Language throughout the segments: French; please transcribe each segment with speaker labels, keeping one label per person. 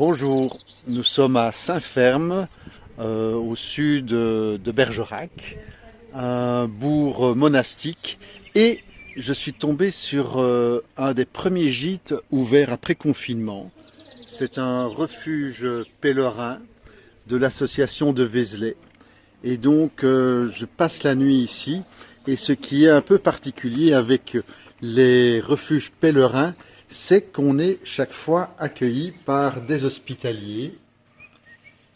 Speaker 1: Bonjour, nous sommes à Saint-Ferme, au sud de Bergerac, un bourg monastique, et je suis tombé sur un des premiers gîtes ouverts après confinement. C'est un refuge pèlerin de l'association de Vézelay. Et donc je passe la nuit ici, et ce qui est un peu particulier avec les refuges pèlerins, c'est qu'on est chaque fois accueilli par des hospitaliers.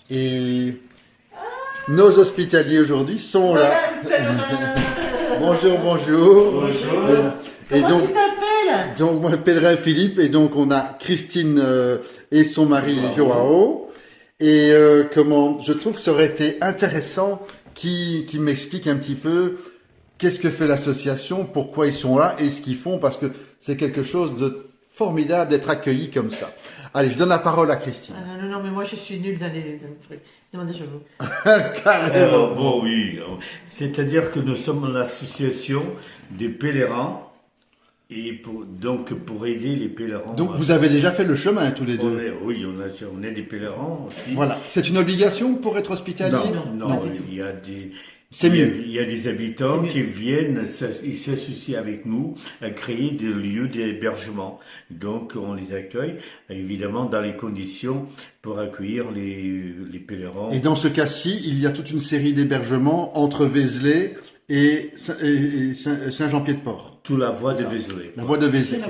Speaker 1: Et nos hospitaliers aujourd'hui sont là. Bonjour, bonjour.
Speaker 2: Bonjour.
Speaker 3: Comment tu t'appelles?
Speaker 1: Donc moi, pèlerin Philippe, et donc on a Christine et son mari Joao. Et je trouve que ça aurait été intéressant qui m'explique un petit peu qu'est-ce que fait l'association, pourquoi ils sont là et ce qu'ils font, parce que c'est quelque chose de formidable d'être accueilli comme ça. Allez, je donne la parole à Christine.
Speaker 3: Non, mais moi je suis nulle dans les trucs. Demandez chez vous.
Speaker 1: Carrément.
Speaker 2: Bon, oui. C'est-à-dire que nous sommes l'association des pèlerins et pour aider les pèlerins.
Speaker 1: Donc vous avez déjà fait le chemin tous les deux.
Speaker 2: Oui, on est des pèlerins aussi.
Speaker 1: Voilà. C'est une obligation pour être hospitalier?
Speaker 2: Non, il y a des...
Speaker 1: C'est mieux.
Speaker 2: Il y a des habitants qui viennent, ils s'associent avec nous à créer des lieux d'hébergement. Donc on les accueille, évidemment dans les conditions pour accueillir les pèlerins.
Speaker 1: Et dans ce cas-ci, il y a toute une série d'hébergements entre Vézelay et Saint-Jean-Pied-de-Port.
Speaker 2: Toute la voie de Vézelay.
Speaker 1: La voie de Vézelay,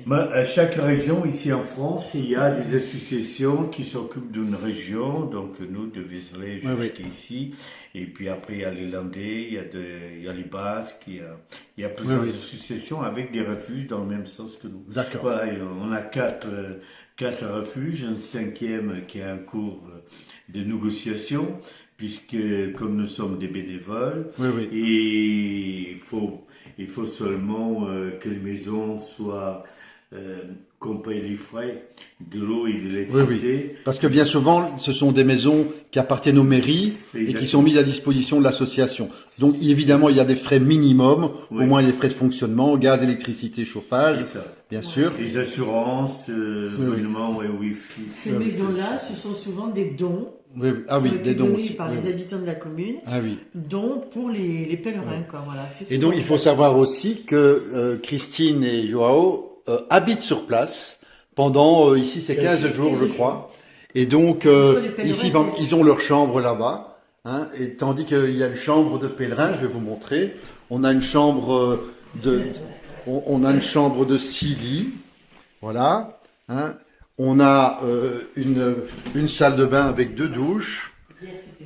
Speaker 1: voilà.
Speaker 2: À chaque région, ici en France, il y a des associations qui s'occupent d'une région, donc nous, de Vézelay jusqu'ici. Et puis après, il y a les Landais, il y a les Basques, il y a plusieurs associations avec des refuges dans le même sens que nous.
Speaker 1: D'accord.
Speaker 2: Voilà, on a quatre refuges, un cinquième qui est en cours de négociation, puisque comme nous sommes des bénévoles, et il faut seulement que les maisons soient qu'on paye les frais de l'eau et de l'électricité.
Speaker 1: Parce que bien souvent, ce sont des maisons qui appartiennent aux mairies et qui sont mises à disposition de l'association. Donc évidemment, il y a des frais minimums, au moins les frais de fonctionnement, gaz, électricité, chauffage, bien sûr.
Speaker 2: Les assurances, abonnements, Wi-Fi.
Speaker 3: Ces maisons-là, ce sont souvent des dons.
Speaker 1: Des dons aussi.
Speaker 3: Par les habitants de la commune. Dons pour les pèlerins, quoi. Voilà.
Speaker 1: Et donc, il faut savoir aussi que Christine et Joao habitent sur place pendant, ici c'est 15 jours je crois, et donc ici ils ont leur chambre là-bas, et tandis qu'il y a une chambre de pèlerin, je vais vous montrer, on a une chambre de 6 lits, voilà, on a une salle de bain avec 2 douches,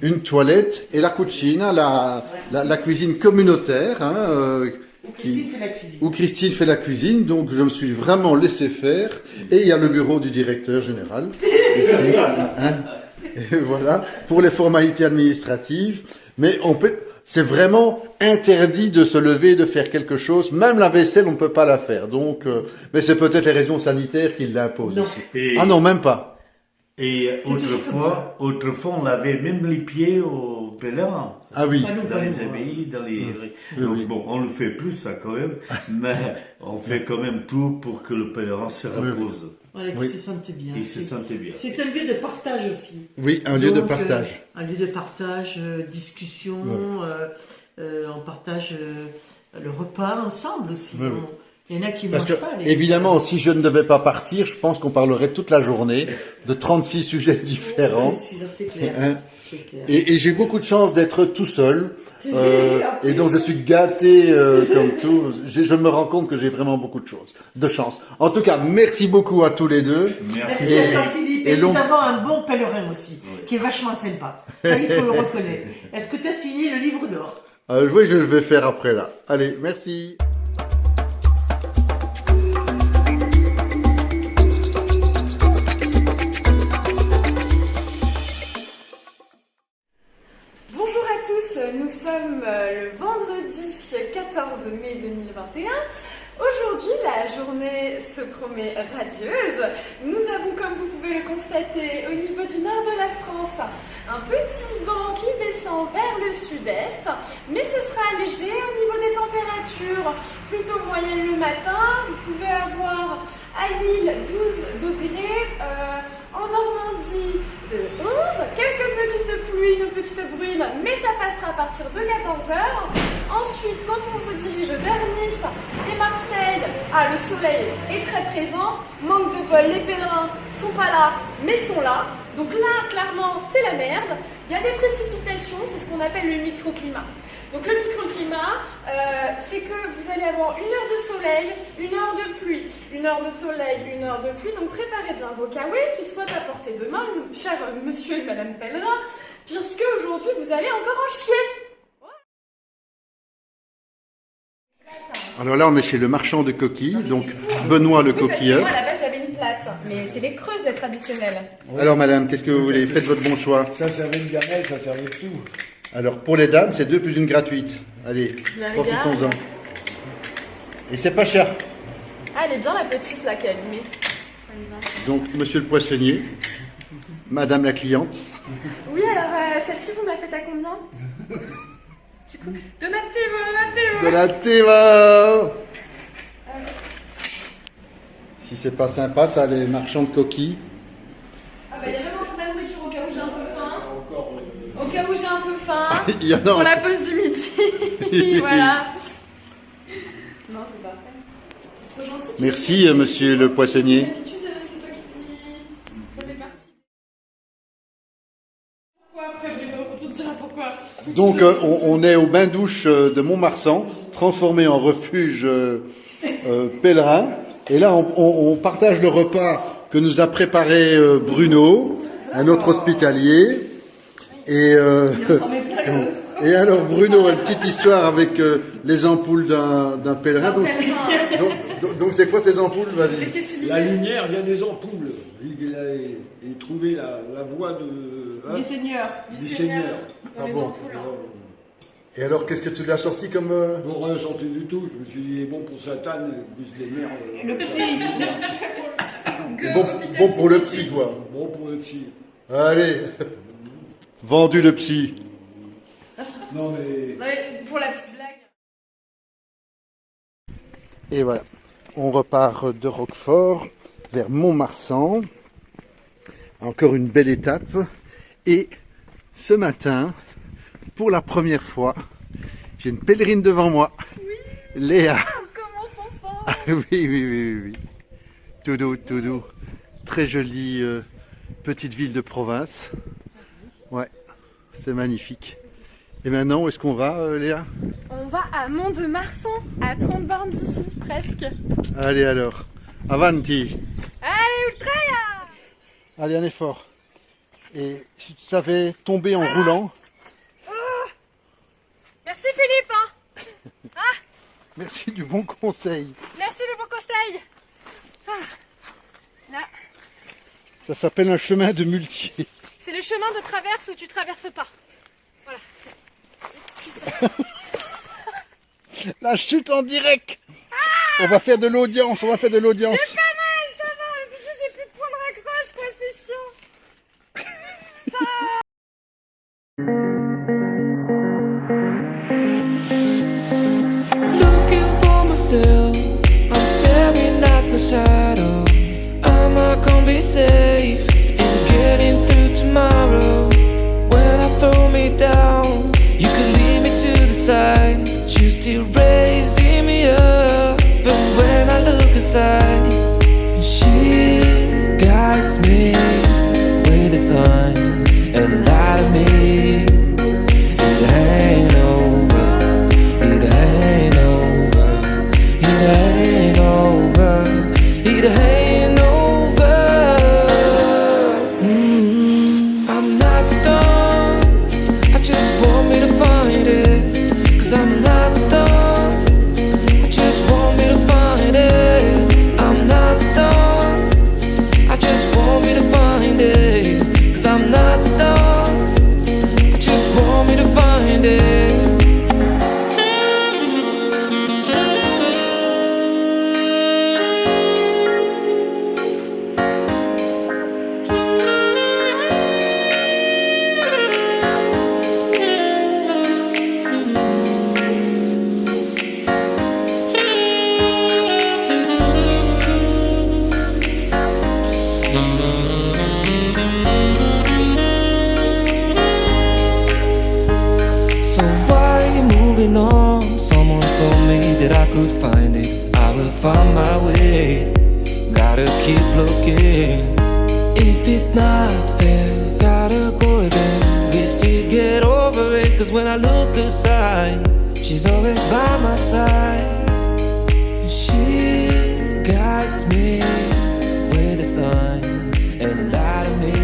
Speaker 1: une toilette et la cucina, la cuisine communautaire, où Christine fait la cuisine, donc je me suis vraiment laissé faire. Et il y a le bureau du directeur général. Et voilà, pour les formalités administratives. Mais c'est vraiment interdit de se lever et de faire quelque chose. Même la vaisselle, on ne peut pas la faire. Donc, mais c'est peut-être les raisons sanitaires qui l'imposent aussi. Non, même pas.
Speaker 2: Et autrefois, on lavait même les pieds aux pèlerins.
Speaker 1: Ah oui.
Speaker 2: Dans les abbayes, dans les... Donc bon, on le fait plus ça quand même, mais on fait quand même tout pour que le pèlerin se repose.
Speaker 3: Voilà, qu'il se sente bien. C'est un lieu de partage aussi.
Speaker 1: Oui, un lieu de partage.
Speaker 3: Un lieu de partage, discussion, on partage le repas ensemble aussi. Il y en a qui mangent pas.
Speaker 1: Évidemment, si je ne devais pas partir, je pense qu'on parlerait toute la journée de 36 sujets différents.
Speaker 3: C'est clair.
Speaker 1: Et j'ai beaucoup de chance d'être tout seul. Et donc je suis gâté comme tout. Je me rends compte que j'ai vraiment beaucoup de chance. En tout cas, merci beaucoup à tous les deux.
Speaker 3: Merci à toi Philippe. Et nous avons un bon pèlerin aussi, qui est vachement sympa. Ça, il faut le reconnaître. Est-ce que tu as signé le livre d'or?
Speaker 1: Oui, je le vais faire après là. Allez, merci.
Speaker 4: Nous sommes le vendredi 14 mai 2021. Aujourd'hui, la journée se promet radieuse. Nous avons, comme vous pouvez le constater, au niveau du nord de la France, un petit vent qui descend vers le sud-est, mais ce sera léger au niveau des températures, plutôt moyennes le matin. Vous pouvez avoir à Lille 12 degrés, en en Normandie de 11, quelques petites pluies, une petite bruine, mais ça passera à partir de 14h. Ensuite, quand on se dirige vers Nice et Marseille, le soleil est très présent. Manque de bol, les pèlerins sont pas là, mais sont là. Donc là, clairement, c'est la merde. Il y a des précipitations, c'est ce qu'on appelle le microclimat. Donc le microclimat, c'est que vous allez avoir 1 heure de soleil, 1 heure de pluie, 1 heure de soleil, 1 heure de pluie. Donc préparez bien vos kawaii, qu'ils soient à portée de main, cher monsieur et madame pèlerin, puisque aujourd'hui vous allez encore en chier.
Speaker 1: Alors là, on est chez le marchand de coquilles, donc Benoît le coquilleur.
Speaker 4: Moi, à la base, j'avais une plate, mais c'est les creuses, les traditionnelles.
Speaker 1: Oui. Alors madame, qu'est-ce que vous voulez? Faites votre bon choix.
Speaker 2: Ça servait une gamelle, ça servait tout.
Speaker 1: Alors pour les dames, c'est 2 plus 1 gratuite. Allez, profitons-en. Et c'est pas cher.
Speaker 4: Ah, elle est bien la petite là qui est abîmée.
Speaker 1: Donc monsieur le poissonnier, madame la cliente.
Speaker 4: Oui, alors celle-ci, vous me la faites à combien? Du coup, donativo.
Speaker 1: Donativo. Si c'est pas sympa, ça, les marchands de coquilles.
Speaker 4: Ah bah il y a même encore de la nourriture au cas où j'ai un peu faim. Au cas où j'ai un peu faim.
Speaker 1: Il y en a
Speaker 4: pour la pause du midi. Voilà. Non, c'est parfait. C'est trop gentil.
Speaker 1: Merci, monsieur le poissonnier.
Speaker 4: D'habitude, c'est toi qui... Ça fait partie. Pourquoi après, Bruno? On te dira pourquoi.
Speaker 1: Donc, on est au bain-douche de Mont-Marsan, transformé en refuge pèlerin. Et là, on partage le repas que nous a préparé Bruno, un autre hospitalier. Et alors, Bruno a une petite histoire avec les ampoules d'un pèlerin. Donc, c'est quoi tes ampoules? Vas-y.
Speaker 4: Qu'est-ce que tu disais?
Speaker 5: La lumière, il y a des ampoules. Il a trouvé la voie de...
Speaker 3: Du Seigneur.
Speaker 4: Du Seigneur. Dans les
Speaker 1: bon.
Speaker 4: ampoules.
Speaker 1: Et alors, qu'est-ce que tu lui as sorti comme...
Speaker 5: Non, rien sorti du tout. Je me suis dit, bon pour Satan, il se démerde.
Speaker 3: Le psy.
Speaker 1: bon pour le psy, quoi.
Speaker 5: Bon pour le psy.
Speaker 1: Allez, vendu le psy.
Speaker 5: Non mais...
Speaker 4: Non, mais pour la petite blague.
Speaker 1: Et voilà, on repart de Roquefort vers Mont-Marsan. Encore une belle étape. Et ce matin, pour la première fois, j'ai une pèlerine devant moi.
Speaker 4: Oui.
Speaker 1: Léa.
Speaker 4: On commence ensemble.
Speaker 1: Ah, oui. Tout doux. Très jolie petite ville de province. Ouais, c'est magnifique. Et maintenant, où est-ce qu'on va, Léa?
Speaker 4: On va à Mont-de-Marsan, à 30 bornes d'ici, presque.
Speaker 1: Allez alors, avanti.
Speaker 4: Allez, Ultraia!
Speaker 1: Allez, un effort. Et si tu savais tomber en roulant...
Speaker 4: Merci Philippe.
Speaker 1: Merci du bon conseil.
Speaker 4: Merci le bon conseil. Là,
Speaker 1: Ça s'appelle un chemin de muletier.
Speaker 4: c'est le chemin de traverse où tu traverses pas. Voilà.
Speaker 1: La chute en direct. On va faire de l'audience,
Speaker 4: C'est pas mal, ça va. C'est juste j'ai plus de point de raccroche, quoi. C'est chiant.
Speaker 6: Looking for myself, I'm staring at my shadow. Am I gonna be safe in getting through tomorrow? When I throw me down, you can lead me to the side. You still raising me up, but when I look aside, she guides me with the sun and light of me. It ain't over, it ain't over, it ain't over, it ain't over. I'm not done, I just want me to find it. Cause I'm not done, I just want me to find it. I'm not done, I just want me to find it. Cause I'm not couldn't find it, I will find my way. Gotta keep looking. If it's not fair, gotta go again. We still get over it, cause when I look aside, she's always by my side. She guides me with a sign and a light of me.